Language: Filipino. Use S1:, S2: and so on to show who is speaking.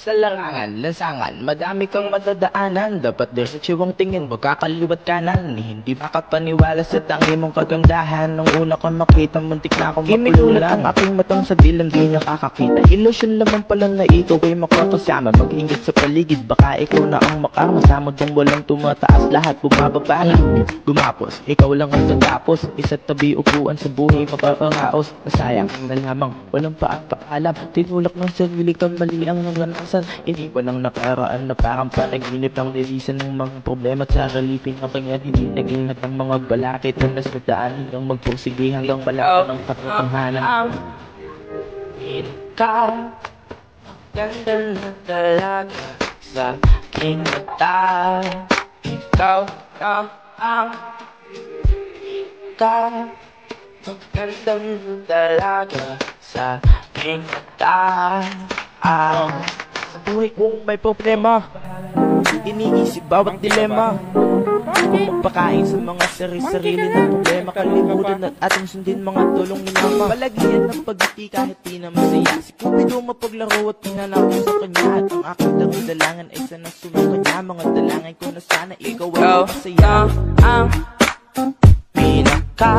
S1: Sa larangan, lansangan, madami kang madadaanan. Dapat diretso ang tingin mo, kakaliwat kanan. Hindi makapaniwala sa tangi mong kagandahan. Nung una ko makita, muntik na akong mapululan. Ang aking matang sa dilim, di nakakakita. Ilusyon naman pala na ikaw ay makakasama. Mag-ingat sa paligid, baka ikaw na ang makamasama. Dong walang tumataas, lahat bumababa na. Gumapos, ikaw lang ang tatapos. Isa't tabi upuan sa buhay, mapaparaos. Nasayang na lamang, walang paalam. Tinulak ng sarili kang mali ang naranasan. Iniwan ang nakaraan na parang panaginip ng lilisan ng mga problema at saralipin ang kanya. Hindi naging ng mga balakit na nasmadaan hanggang magpursige hanggang balakit ng katapanghanan. Ikaw, ganda na talaga sa aking mata. Ikaw ang ganda na talaga sa aking mata. Sa buhay kong may problema, iniisip bawat dilema. Kung magpakain sa mga sarili ng problema, kalimutan at ating sundin mga tulong ni mama. Palagyan ng pagiti kahit di na masaya. Si Cupido mapaglaro at pinanako sa kanya. At ang aking dalangan ay sana sumunod niya. Mga dalangin ko na sana ikaw ay masaya. Ang pinaka